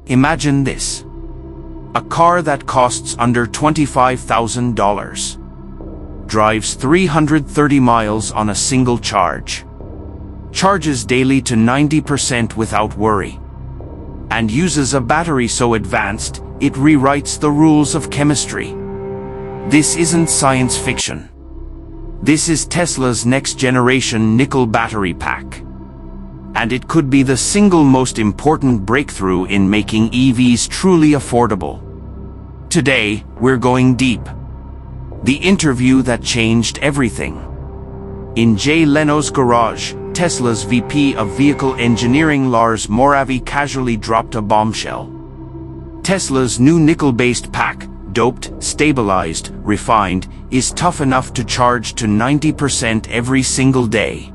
Imagine this. A car that costs under $25,000. Drives 330 miles on a single charge. Charges daily to 90% without worry. And uses a battery so advanced, it rewrites the rules of chemistry. This isn't science fiction. This is Tesla's next-generation nickel battery pack. And it could be the single most important breakthrough in making EVs truly affordable. Today, we're going deep. The interview that changed everything. In Jay Leno's garage, Tesla's VP of Vehicle Engineering Lars Moravy casually dropped a bombshell. Tesla's new nickel-based pack, doped, stabilized, refined, is tough enough to charge to 90% every single day.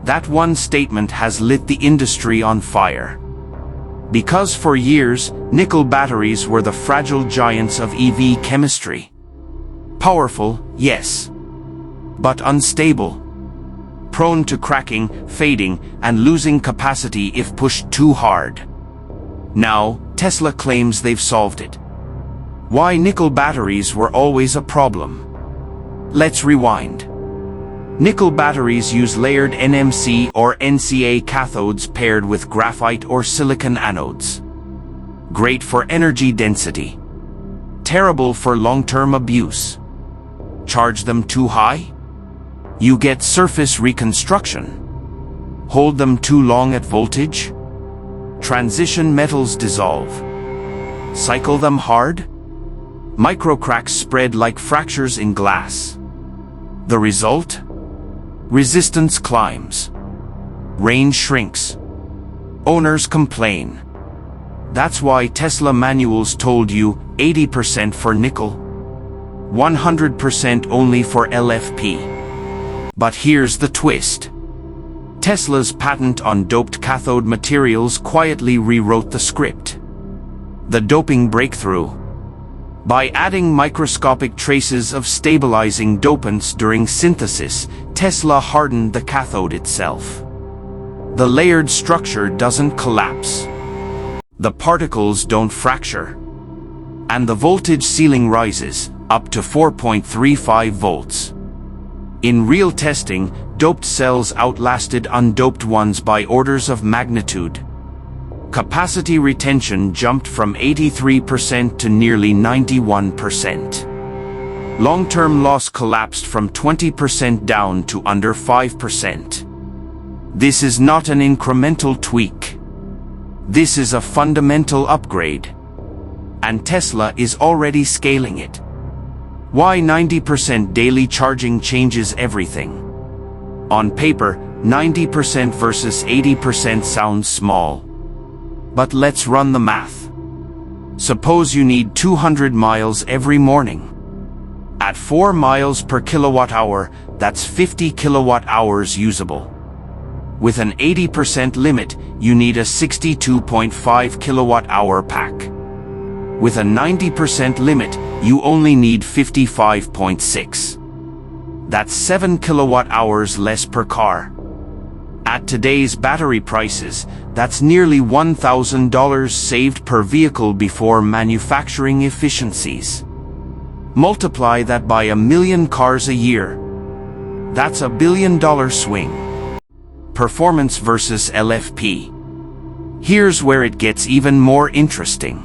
That one statement has lit the industry on fire. Because for years, nickel batteries were the fragile giants of EV chemistry. Powerful, yes. But unstable. Prone to cracking, fading, and losing capacity if pushed too hard. Now, Tesla claims they've solved it. Why nickel batteries were always a problem. Let's rewind. Nickel batteries use layered NMC or NCA cathodes paired with graphite or silicon anodes. Great for energy density. Terrible for long-term abuse. Charge them too high? You get surface reconstruction. Hold them too long at voltage? Transition metals dissolve. Cycle them hard? Microcracks spread like fractures in glass. The result? Resistance climbs. Range shrinks. Owners complain. That's why Tesla manuals told you 80% for nickel, 100% only for LFP. But here's the twist. Tesla's patent on doped cathode materials quietly rewrote the script. The doping breakthrough. By adding microscopic traces of stabilizing dopants during synthesis, Tesla hardened the cathode itself. The layered structure doesn't collapse. The particles don't fracture. And the voltage ceiling rises, up to 4.35 volts. In real testing, doped cells outlasted undoped ones by orders of magnitude. Capacity retention jumped from 83% to nearly 91%. Long-term loss collapsed from 20% down to under 5%. This is not an incremental tweak. This is a fundamental upgrade. And Tesla is already scaling it. Why 90% daily charging changes everything? On paper, 90% versus 80% sounds small. But let's run the math. Suppose you need 200 miles every morning. At 4 miles per kilowatt hour, that's 50 kilowatt hours usable. With an 80% limit, you need a 62.5 kilowatt hour pack. With a 90% limit, you only need 55.6. That's 7 kilowatt hours less per car. At today's battery prices, that's nearly $1,000 saved per vehicle before manufacturing efficiencies. Multiply that by 1 million cars a year. That's $1 billion swing. Performance versus LFP. Here's where it gets even more interesting.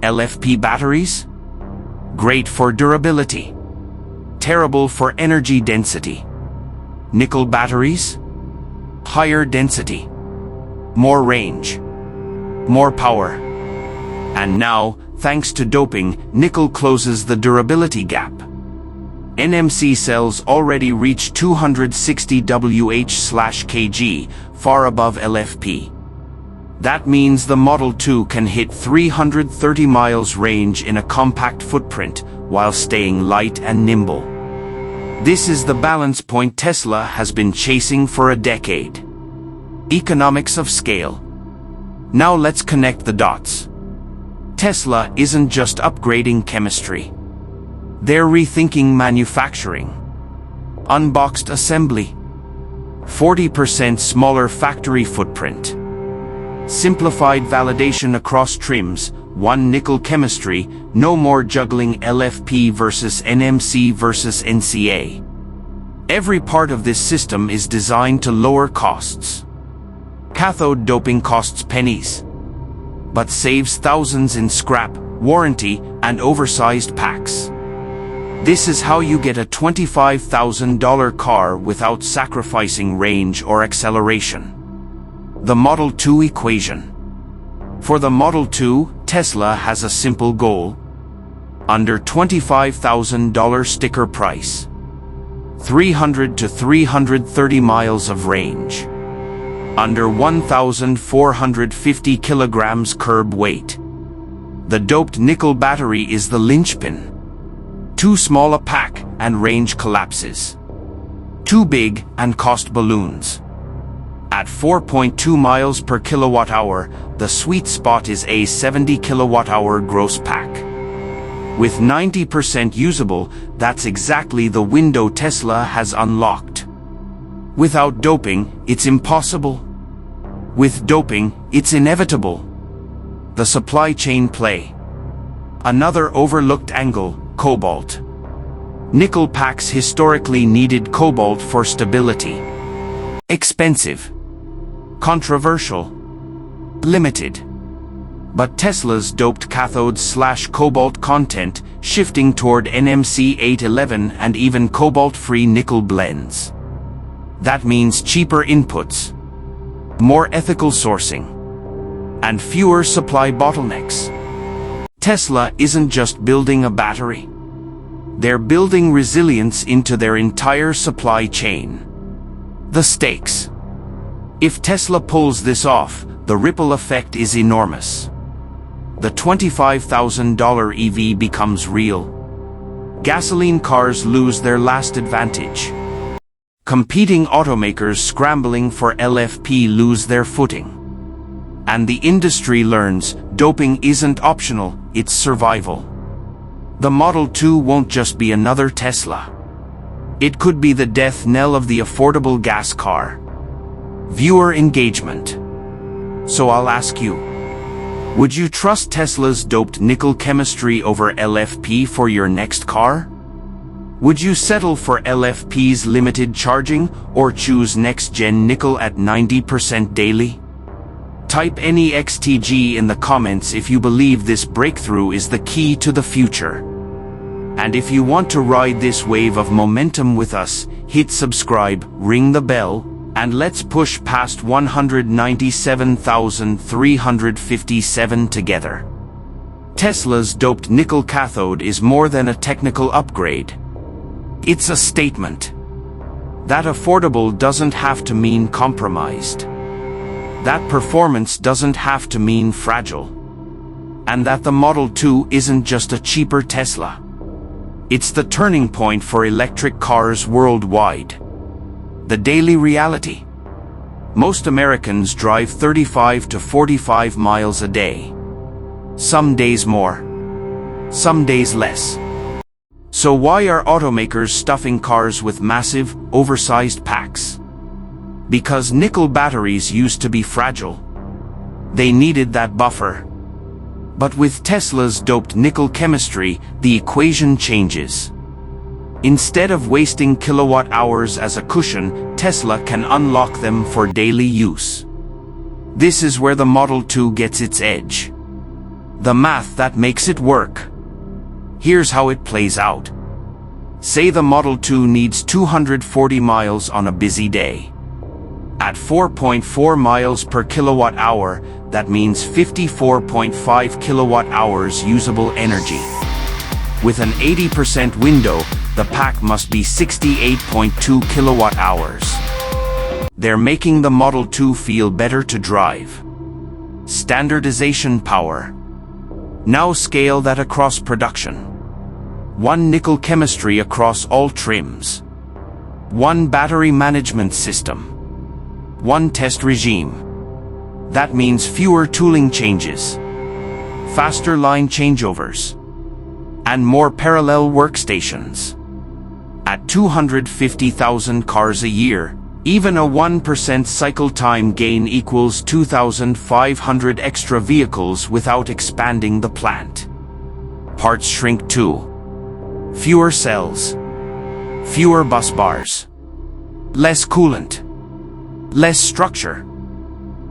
LFP batteries? Great for durability. Terrible for energy density. Nickel batteries? Higher density. More range. More power. And now, thanks to doping, nickel closes the durability gap. NMC cells already reach 260 Wh/kg, far above LFP. That means the Model 2 can hit 330 miles range in a compact footprint, while staying light and nimble. This is the balance point Tesla has been chasing for a decade. Economics of scale. Now let's connect the dots. Tesla isn't just upgrading chemistry. They're rethinking manufacturing. Unboxed assembly. 40% smaller factory footprint. Simplified validation across trims, one nickel chemistry, no more juggling LFP versus NMC versus NCA. Every part of this system is designed to lower costs. Cathode doping costs pennies, but saves thousands in scrap, warranty, and oversized packs. This is how you get a $25,000 car without sacrificing range or acceleration. The Model 2 equation. For the Model 2, Tesla has a simple goal. Under $25,000 sticker price. 300 to 330 miles of range. Under 1,450 kilograms curb weight. The doped nickel battery is the linchpin. Too small a pack and range collapses. Too big and cost balloons. At 4.2 miles per kilowatt hour, the sweet spot is a 70 kilowatt hour gross pack. With 90% usable, that's exactly the window Tesla has unlocked. Without doping, it's impossible. With doping, it's inevitable. The supply chain play. Another overlooked angle, cobalt. Nickel packs historically needed cobalt for stability. Expensive. Controversial. Limited. But Tesla's doped cathode/cobalt content shifting toward NMC 811 and even cobalt-free nickel blends. That means cheaper inputs, more ethical sourcing, and fewer supply bottlenecks. Tesla isn't just building a battery. They're building resilience into their entire supply chain. The stakes. If Tesla pulls this off, the ripple effect is enormous. The $25,000 EV becomes real. Gasoline cars lose their last advantage. Competing automakers scrambling for LFP lose their footing. And the industry learns doping isn't optional, it's survival. The Model 2 won't just be another Tesla. It could be the death knell of the affordable gas car. Viewer engagement. So I'll ask you, would you trust Tesla's doped nickel chemistry over LFP for your next car? Would you settle for LFP's limited charging or choose next-gen nickel at 90% daily? Type NEXTG in the comments if you believe this breakthrough is the key to the future. And if you want to ride this wave of momentum with us, hit subscribe, ring the bell, and let's push past 197,357 together. Tesla's doped nickel cathode is more than a technical upgrade. It's a statement. That affordable doesn't have to mean compromised. That performance doesn't have to mean fragile. And that the Model 2 isn't just a cheaper Tesla. It's the turning point for electric cars worldwide. The daily reality. Most Americans drive 35 to 45 miles a day. Some days more. Some days less. So why are automakers stuffing cars with massive, oversized packs? Because nickel batteries used to be fragile. They needed that buffer. But with Tesla's doped nickel chemistry, the equation changes. Instead of wasting kilowatt hours as a cushion, Tesla can unlock them for daily use. This is where the Model 2 gets its edge. The math that makes it work. Here's how it plays out. Say the Model 2 needs 240 miles on a busy day. At 4.4 miles per kilowatt hour, that means 54.5 kilowatt hours usable energy. With an 80% window, the pack must be 68.2 kilowatt hours. They're making the Model 2 feel better to drive. Standardization power. Now scale that across production. One nickel chemistry across all trims. One battery management system. One test regime. That means fewer tooling changes, faster line changeovers, and more parallel workstations. At 250,000 cars a year, Even a 1% cycle time gain equals 2,500 extra vehicles without expanding the plant. Parts shrink too. Fewer cells. Fewer bus bars. Less coolant. Less structure.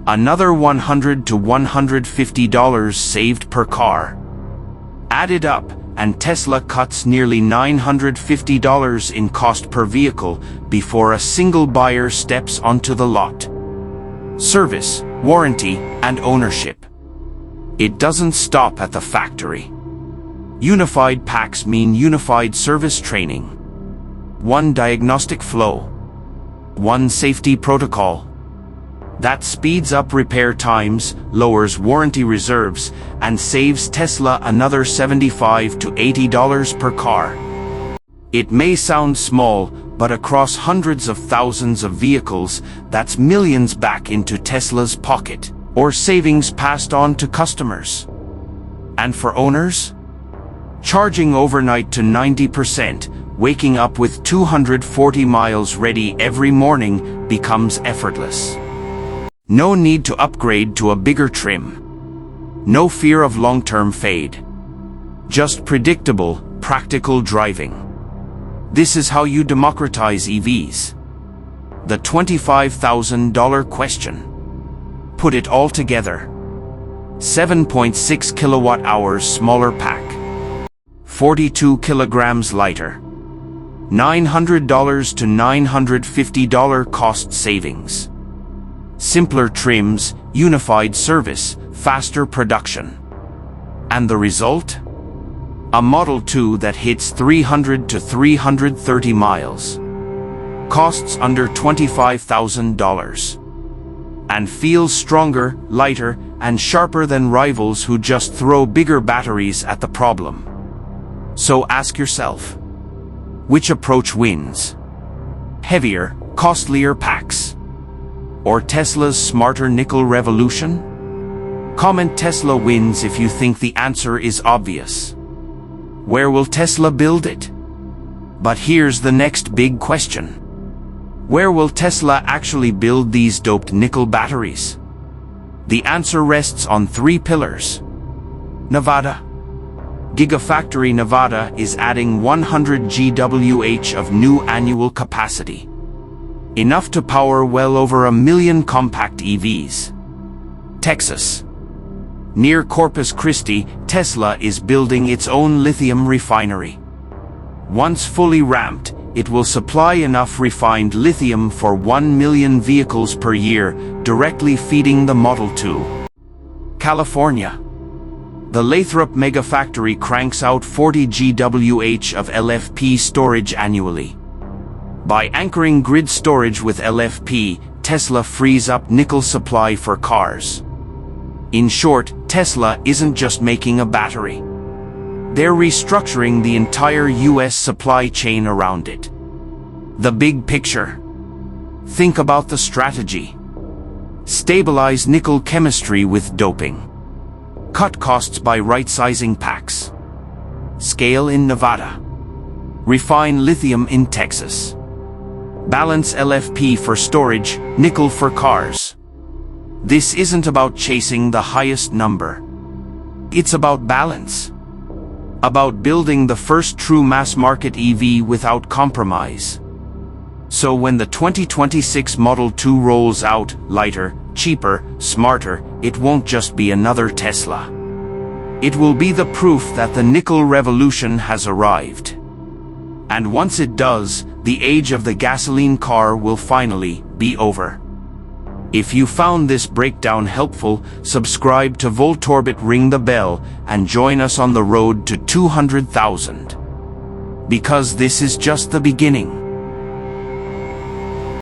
Another $100 to $150 saved per car. Added up, and Tesla cuts nearly $950 in cost per vehicle before a single buyer steps onto the lot. Service, warranty, and ownership. It doesn't stop at the factory. Unified packs mean unified service training. One diagnostic flow. One safety protocol. That speeds up repair times, lowers warranty reserves, and saves Tesla another $75 to $80 per car. It may sound small, but across hundreds of thousands of vehicles, that's millions back into Tesla's pocket, or savings passed on to customers. And for owners? Charging overnight to 90%, waking up with 240 miles ready every morning becomes effortless. No need to upgrade to a bigger trim. No fear of long-term fade. Just predictable, practical driving. This is how you democratize EVs. The $25,000 question. Put it all together. 7.6 kilowatt-hours smaller pack. 42 kilograms lighter. $900 to $950 cost savings. Simpler trims, unified service, faster production. And the result? A Model 2 that hits 300 to 330 miles. Costs under $25,000. And feels stronger, lighter, and sharper than rivals who just throw bigger batteries at the problem. So ask yourself, which approach wins? Heavier, costlier packs? Or Tesla's smarter nickel revolution? Comment Tesla wins if you think the answer is obvious. Where will Tesla build it? But here's the next big question. Where will Tesla actually build these doped nickel batteries? The answer rests on three pillars. Nevada. Gigafactory Nevada is adding 100 GWh of new annual capacity. Enough to power well over 1 million compact EVs. Texas. Near Corpus Christi, Tesla is building its own lithium refinery. Once fully ramped, it will supply enough refined lithium for 1 million vehicles per year, directly feeding the Model 2. California. The Lathrop Megafactory cranks out 40 GWh of LFP storage annually. By anchoring grid storage with LFP, Tesla frees up nickel supply for cars. In short, Tesla isn't just making a battery. They're restructuring the entire US supply chain around it. The big picture. Think about the strategy. Stabilize nickel chemistry with doping. Cut costs by right-sizing packs. Scale in Nevada. Refine lithium in Texas. Balance LFP for storage, nickel for cars. This isn't about chasing the highest number. It's about balance. About building the first true mass-market EV without compromise. So when the 2026 Model 2 rolls out, lighter, cheaper, smarter, it won't just be another Tesla. It will be the proof that the nickel revolution has arrived. And once it does, the age of the gasoline car will finally be over. If you found this breakdown helpful, subscribe to Voltorbit, ring the bell, and join us on the road to 200,000. Because this is just the beginning.